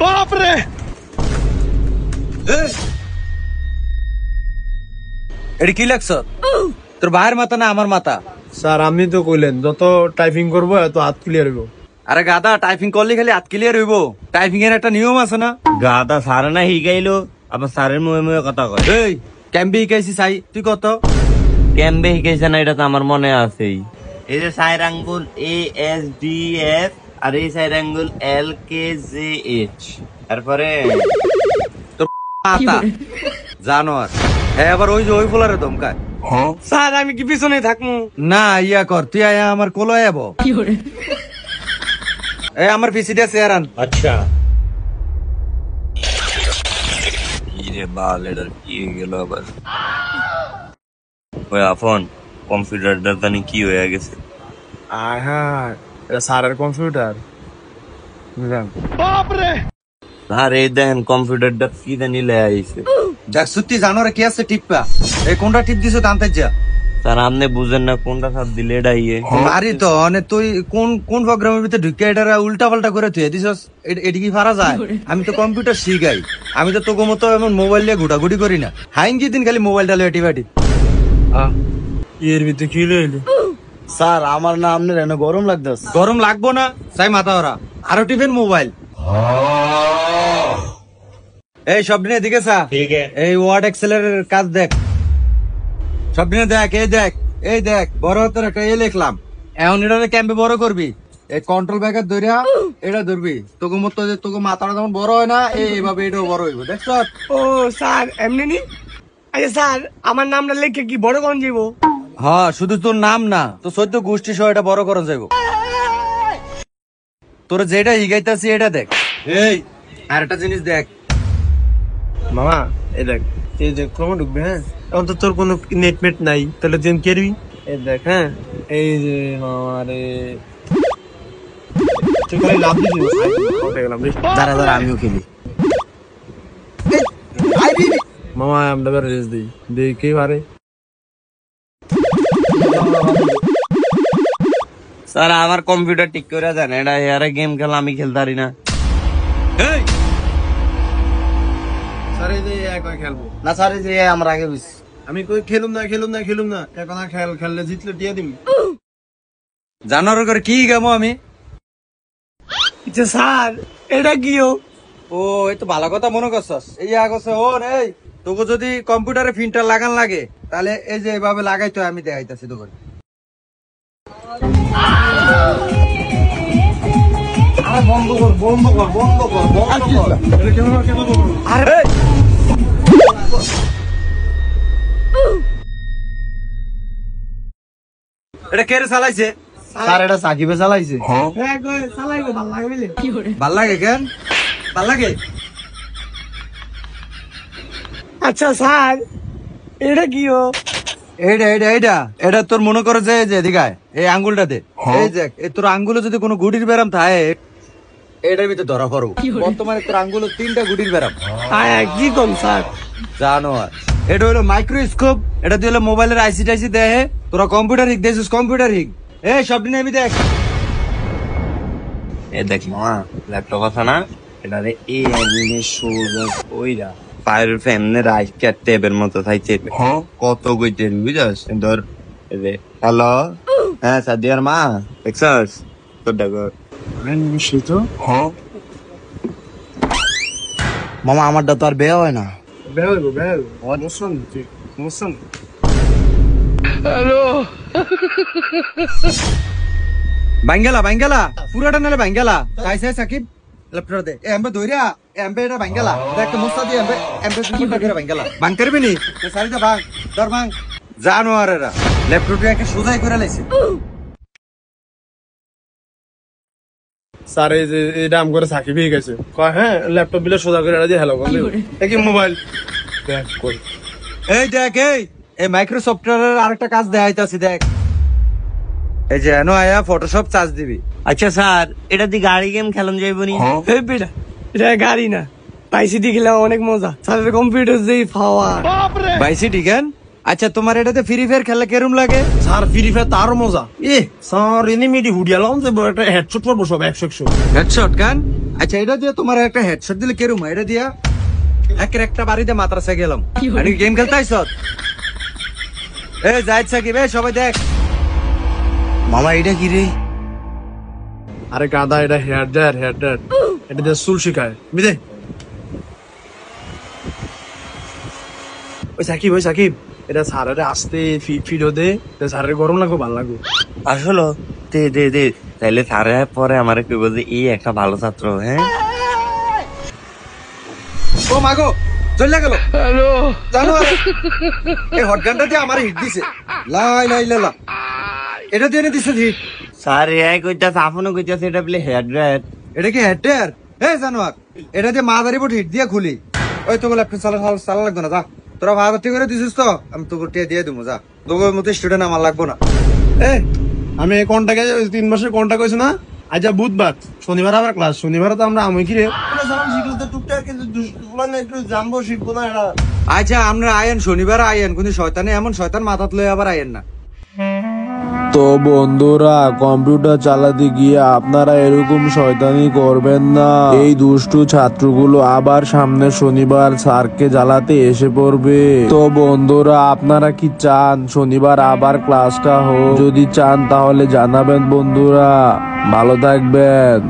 বাপরে এটা কি লাগছ? তোর ভাইয়ের মাথা না আমার মাথা? স্যার আপনি তো কইলেন যত টাইপিং করবো এত হাত ক্লিয়ার হইব। আরে গাদা, টাইপিং করলে খালি হাত ক্লিয়ার হইব? টাইপিং এর একটা নিয়ম আছে না? গাদা সারে না হিগাইলো আবার সারের মুয়ে মুয়ে কথা কয়। এই ক্যাম্পে শিখাইছি চাই, তুই কত? ক্যাম্বে হিগাইছে না এটা তো আমার মনে আছেই। এই যে সাইড আঙ্গুল ASDF আর এই সাইড আঙ্গুল LKJH, তারপরে তোর মাথা জানোয়ার। হ্যাঁ আবার ওই যে ওই ফোলারে ধমকায়। স্যার আমি কি পিছনে থাকবো? না ইয়া কর, তুই আয়া আমার কোলো আয়াবো। এই আমার পিসিটা চেয়ার আন। আচ্ছা ইরে বাল এটা কি গেল আবার? ওই আফন কম্পিউটারটা জানি কি হয়ে গেছে। হ্যাঁ এটা স্যারের কম্পিউটার। আর এই দেখেন কম্পিউটারটা কি জানি লে আইছে। দেখ সত্যি জানোয়ারে কি আছে টিপা? এই কোনটা টিপ দিছো জানতে যা। স্যার আপনি বুঝেন না কোনটা সাথ দিলে এটা ইয়ে। আরে তো মানে তুই কোন কোন প্রোগ্রামের ভিতরে ঢুকে এটা উল্টা পাল্টা করে তুই দিছস? এটা কি পারা যায়? আমি তো কম্পিউটার শিখাই, আমি তো তোকে মতো এমন মোবাইল নিয়ে ঘুটাঘুটি করি না। হাইঙ্গি দিন খালি মোবাইলটা লিয়ে টিপাটি। এর ভিতরে কি লইলি? স্যার আমার না আপনার এনে গরম লাগতেছে। গরম লাগবো না চাই মাথা ওরা আরো টিফিন মোবাইল। এই সব দিনে এদিকে স্যার, এই ওয়ার্ড এক্সেলের কাজ দেখ। সব দিনে দেখ, এই দেখ বড় হাতের একটা এ লিখলাম। এখন এটা ক্যাম্পে বড় করবি, এই কন্ট্রোল ব্যাগের ধরিয়া এটা ধরবি। তোকে মতো যে তোকে মাথাটা যেমন বড় হয় না, এইভাবে এটাও বড় হইব। দেখছ? ও স্যার এমনি নি? আচ্ছা স্যার আমার নামটা লিখে কি বড় কোন যাবো? হ্যাঁ শুধু তোর নাম না, তো 14 গোষ্ঠী সহ এটা বড় করা যাইব। তোর যেটা হিগাইতাছি এটা দেখ। এই আর একটা জিনিস দেখ মামা, এই দেখ এই যে ক্রমে ঢুকবে। হ্যাঁ এখন তো তোর কোনো নেট মেট নাই, তাহলে তুই কেরবি? এই দেখ হ্যাঁ এই যে মামা রে তুই খালি লাভ দিবি। দাঁড়া দাঁড়া আমিও খেলি। মামা আমরা বের রেস দিই দেখে পারে। স্যার আমার কম্পিউটার ঠিক করে দেন, এটা এয়ারে গেম খেলা আমি খেলতে পারি না। এই স্যার এই যে একবার খেলবো না স্যার এই যে আমরা আগে বুঝছি। আমি কই খেলুম না এখন খেললে জিতলে টিয়া দিবি। জানোয়ার করে কি গামো আমি? আচ্ছা স্যার এটা কিও? ও এই তো ভালো কথা মনে করছস। এই আগছে ও এই তোকে যদি কম্পিউটারে প্রিন্টার লাগান লাগে তাহলে এই যে এভাবে লাগাইতে হয়, আমি দেখাইতাছি তোকে। আরে বন্ধ কর। আরে এটা কে রে চালাইছে? স্যার এটা সাকিবে চালাইছে। ভাল লাগে কেন? ভাল লাগে? আচ্ছা স্যার এটা কিও? এটা তোর মনে করো যে এদিকায় এই আঙ্গুলটাতে এই দেখ, এই তোর আঙ্গুলে যদি কোনো গুটির ব্যারাম থাকে এটার ভিতরে ধরা পড়ো। বর্তমানে তোর আঙ্গুলে 3টা গুটির ব্যারাম। কি কম স্যার? জানোয়ার এটা হলো মাইক্রোস্কোপ। এটা তুই হলো মোবাইলের আইসি টাইসি দেখে তোরা কম্পিউটার হিক দেখছিস। কম্পিউটার হিক এই সব দিন আমি দেখ। এ দেখ মামা ল্যাপটপ আছে না, এটা রে এই এমনি সোজা ওইরা পায়ের ফেমনে রাইট টেপের মতো থাইছে। কত কইতেন বুঝাস? ধর এই যে হ্যালো, হ্যাঁ সাদিয়ার মা দেখছস তোর দেখো মামা আমারটা তো আর বেয়া হয় না। বাঙ্গালা পুরাটা নালে বাঙ্গালা চাইছে সাকিব ল্যাপটপ দে এমবে দইরা এমবে এটা বাঙ্গালা দেখ মুস্তা দি এমবে দুইটা করে বাঙ্গালা বাং করবি নি সারিটা ভাঙ দর ভাঙ। জানোয়ারেরা ল্যাপটপটা একটা সোজাই করে লাইছে। স্যার এই যে এটা আম করে সাকিবে গেছে কয় হ্যাঁ ল্যাপটপ বিলে সোজা করে দিয়ে হ্যালো বল দেখি মোবাইল দেখ কই। এই দেখ এই মাইক্রোসফটের আরেকটা কাজ দেখাইতাছি দেখ। এই যে এনো আয়া ফটোশপ চার্জ দিবি। আচ্ছা স্যার এটা দি গাড়ি গেম খেলন যাইব নি? এই বেটা এটা গাড়ি না, পাইসিটি খেলা অনেক মজা। স্যারের কম্পিউটার যেই পাওয়ার বাইসিটি কেন? আচ্ছা তোমার এটাতে ফ্রি ফায়ার খেললে কেরম লাগে? স্যার ফ্রি ফায়ার তারও মজা। স্যার এনিমিটি হুডিয়ালাম যে একটা হেডশট পড়বো সব 100 হেডশট কেন? আচ্ছা এটা দিয়ে তোমার একটা হেডশট দিলে কেরুম এটা দিয়া একের একটা বাড়িতে মাদ্রাসা গেলাম আমি গেম খেলতে আইছ এ যাইত সাকিব এ সবাই দেখ মামা এটা কি রে? আরে গাদা, এটা হেয়ার ড্রায়ার, এটা দিয়ে চুল শিখায় বুঝলে? ওই সাকিব এটা সারারে আসতে ফিডো দে, সারের গরম লাগবে, ভালো লাগবে। আসলে দে তাইলে স্যারে পরে আমার কইব যে এই একটা ভালো ছাত্র। হ্যাঁ ও মাগো চলে গেল জানো এই হটগানটা দিয়ে আমার হিট দিছে লাই লাই লা এটা দিয়ে দিছে হিট স্যার এই কইতাছে আপনও কইতাছে এটা বলে হেয়ার ড্রায়ার। এটা কি হেডের হে জানোয়ার এটা দিয়ে মাদারি বোর্ড হিট দিয়ে খুলি ওই তো বলে আপনি চালা লাগতো না যা তোরা ভাড়াটি করে দিছিস তো আমি তোকে টিয়া দিয়ে দেবো যা তোর মতো স্টুডেন্ট আমার লাগবো না এ আমি এই কোনটাকে 3 মাসের কোনটা কইছ না? আজ বুধবার, শনিবার আবার ক্লাস, শনিবার তো আমরা আমি কি রে শিখলে তো টুকটাক কিন্তু একটু জানবো, শিখবো না এটা। আচ্ছা আমরা আয়েন শনিবার আয়েন কিন্তু শয়তানে এমন শয়তান মাথাত লয়ে আবার আয়েন না। তো বন্ধুরা, কম্পিউটার চালাতে গিয়ে আপনারা এরকম শয়তানি করবেন না। এই দুষ্টু ছাত্রগুলো আবার সামনে শনিবার স্যারকে জ্বালাতে এসে পড়বে। তো বন্ধুরা, আপনারা কি চান শনিবার আবার ক্লাসটা হোক? যদি চান তাহলে জানাবেন বন্ধুরা। ভালো থাকবেন।